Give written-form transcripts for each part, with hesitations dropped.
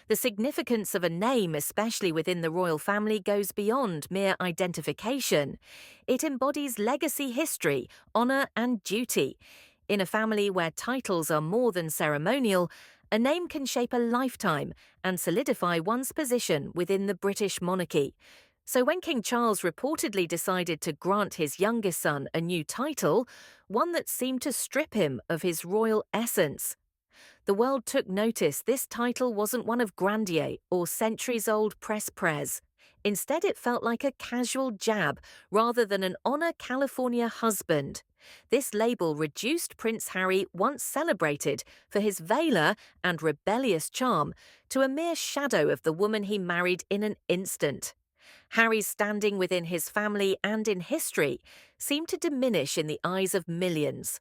The significance of a name, especially within the royal family, goes beyond mere identification. It embodies legacy history, honour and duty. In a family where titles are more than ceremonial, a name can shape a lifetime and solidify one's position within the British monarchy. So when King Charles reportedly decided to grant his youngest son a new title, one that seemed to strip him of his royal essence, the world took notice this title wasn't one of grandeur or centuries-old press. Instead, it felt like a casual jab rather than an Honor California husband. This label reduced Prince Harry, once celebrated for his valour and rebellious charm, to a mere shadow of the woman he married in an instant. Harry's standing within his family and in history seemed to diminish in the eyes of millions.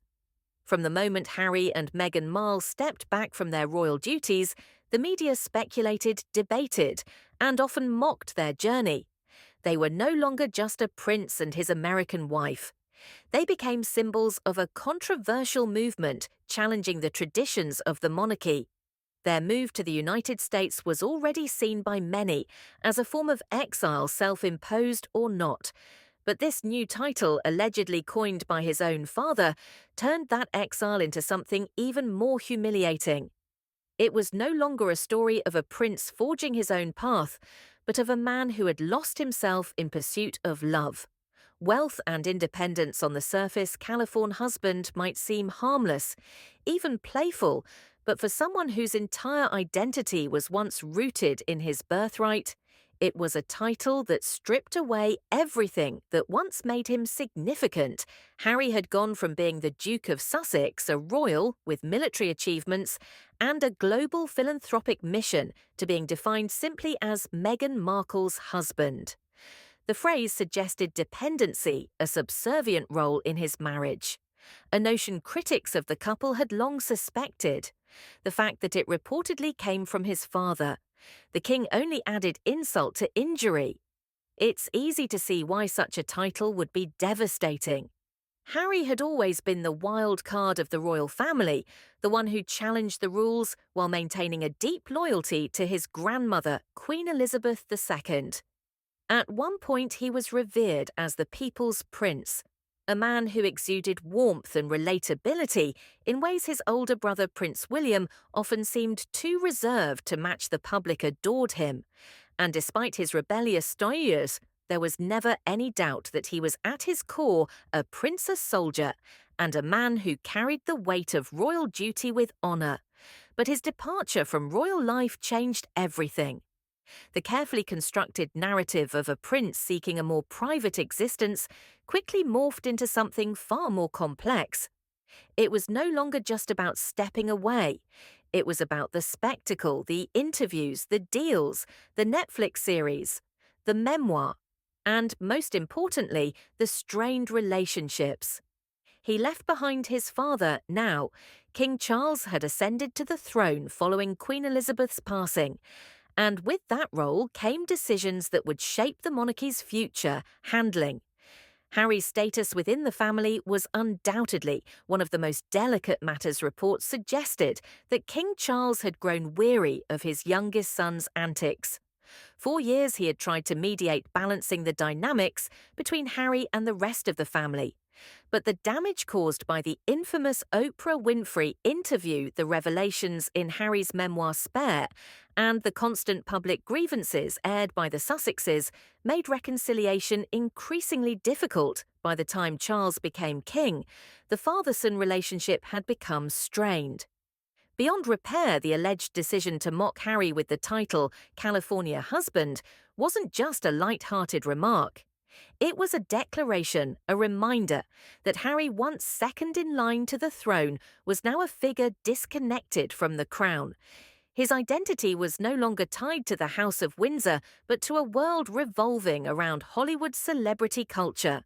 From the moment Harry and Meghan Markle stepped back from their royal duties, the media speculated, debated, and often mocked their journey. They were no longer just a prince and his American wife. They became symbols of a controversial movement challenging the traditions of the monarchy. Their move to the United States was already seen by many as a form of exile, self-imposed or not. But this new title, allegedly coined by his own father, turned that exile into something even more humiliating. It was no longer a story of a prince forging his own path, but of a man who had lost himself in pursuit of love. Wealth and independence on the surface, California husband might seem harmless, even playful, but for someone whose entire identity was once rooted in his birthright, it was a title that stripped away everything that once made him significant. Harry had gone from being the Duke of Sussex, a royal with military achievements and a global philanthropic mission, to being defined simply as Meghan Markle's husband. The phrase suggested dependency, a subservient role in his marriage, a notion critics of the couple had long suspected. The fact that it reportedly came from his father, the king, only added insult to injury. It's easy to see why such a title would be devastating. Harry had always been the wild card of the royal family, the one who challenged the rules while maintaining a deep loyalty to his grandmother, Queen Elizabeth II. At one point, he was revered as the people's prince, a man who exuded warmth and relatability in ways his older brother Prince William often seemed too reserved to match. The public adored him, and despite his rebellious style, there was never any doubt that he was at his core a princess soldier and a man who carried the weight of royal duty with honour. But his departure from royal life changed everything. The carefully constructed narrative of a prince seeking a more private existence quickly morphed into something far more complex. It was no longer just about stepping away. It was about the spectacle, the interviews, the deals, the Netflix series, the memoir, and, most importantly, the strained relationships. He left behind his father. Now, King Charles had ascended to the throne following Queen Elizabeth's passing, and with that role came decisions that would shape the monarchy's future handling. Harry's status within the family was undoubtedly one of the most delicate matters. Reports suggested that King Charles had grown weary of his youngest son's antics. For years he had tried to mediate, balancing the dynamics between Harry and the rest of the family. But the damage caused by the infamous Oprah Winfrey interview, the revelations in Harry's memoir Spare, and the constant public grievances aired by the Sussexes made reconciliation increasingly difficult. By the time Charles became king, the father-son relationship had become strained. Beyond repair, the alleged decision to mock Harry with the title California husband wasn't just a light-hearted remark. It was a declaration, a reminder that Harry, once second in line to the throne, was now a figure disconnected from the crown. His identity was no longer tied to the House of Windsor, but to a world revolving around Hollywood celebrity culture.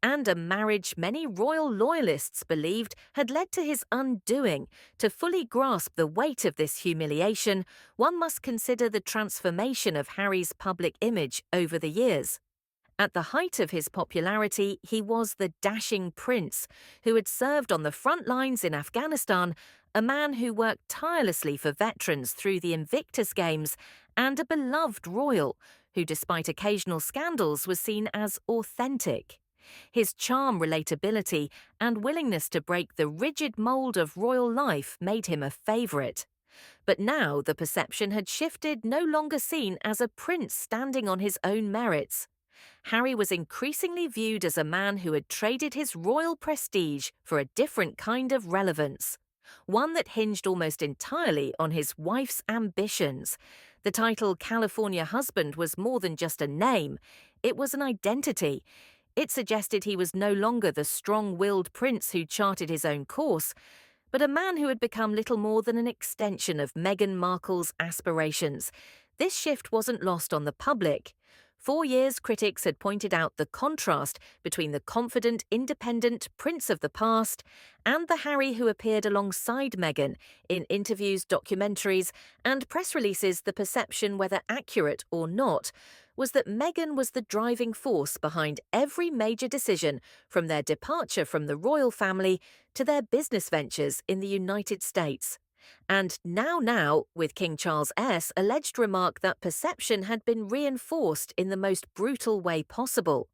And a marriage many royal loyalists believed had led to his undoing. To fully grasp the weight of this humiliation, one must consider the transformation of Harry's public image over the years. At the height of his popularity, he was the dashing prince who had served on the front lines in Afghanistan a man who worked tirelessly for veterans through the Invictus Games, and a beloved royal who, despite occasional scandals, was seen as authentic. His charm, relatability, and willingness to break the rigid mold of royal life made him a favourite. But now the perception had shifted, no longer seen as a prince standing on his own merits. Harry was increasingly viewed as a man who had traded his royal prestige for a different kind of relevance, one that hinged almost entirely on his wife's ambitions. The title California husband was more than just a name, it was an identity. It suggested he was no longer the strong-willed prince who charted his own course, but a man who had become little more than an extension of Meghan Markle's aspirations. This shift wasn't lost on the public. For years, critics had pointed out the contrast between the confident, independent prince of the past and the Harry who appeared alongside Meghan in interviews, documentaries, and press releases. The perception, whether accurate or not, was that Meghan was the driving force behind every major decision, from their departure from the royal family to their business ventures in the United States. And now, with King Charles' alleged remark that perception had been reinforced in the most brutal way possible.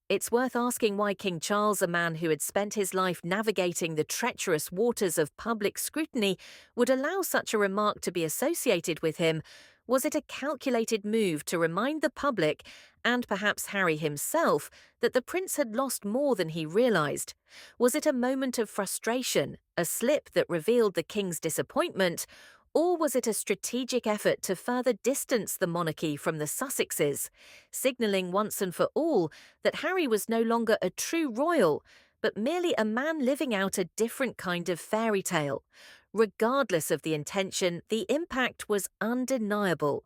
It's worth asking why King Charles, a man who had spent his life navigating the treacherous waters of public scrutiny, would allow such a remark to be associated with him. Was it a calculated move to remind the public, and perhaps Harry himself, that the prince had lost more than he realised? Was it a moment of frustration, a slip that revealed the king's disappointment, or was it a strategic effort to further distance the monarchy from the Sussexes, signalling once and for all that Harry was no longer a true royal, but merely a man living out a different kind of fairy tale? Regardless of the intention, the impact was undeniable.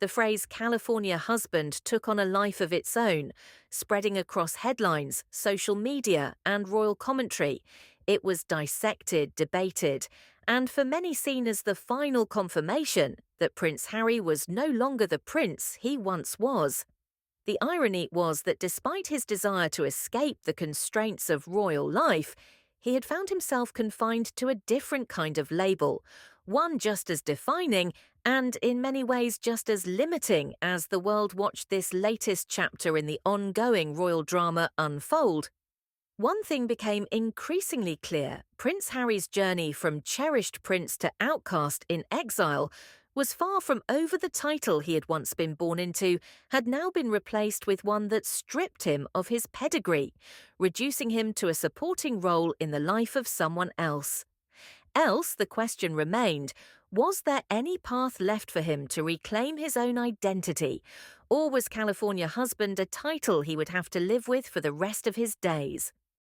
The phrase California husband took on a life of its own, spreading across headlines, social media, and royal commentary. It was dissected, debated, and for many seen as the final confirmation that Prince Harry was no longer the prince he once was. The irony was that despite his desire to escape the constraints of royal life, he had found himself confined to a different kind of label, one just as defining and, in many ways, just as limiting as the world watched this latest chapter in the ongoing royal drama unfold. One thing became increasingly clear: Prince Harry's journey from cherished prince to outcast in exile was far from over. The title he had once been born into had now been replaced with one that stripped him of his pedigree, reducing him to a supporting role in the life of someone else. Else, the question remained, was there any path left for him to reclaim his own identity, or was California husband a title he would have to live with for the rest of his days?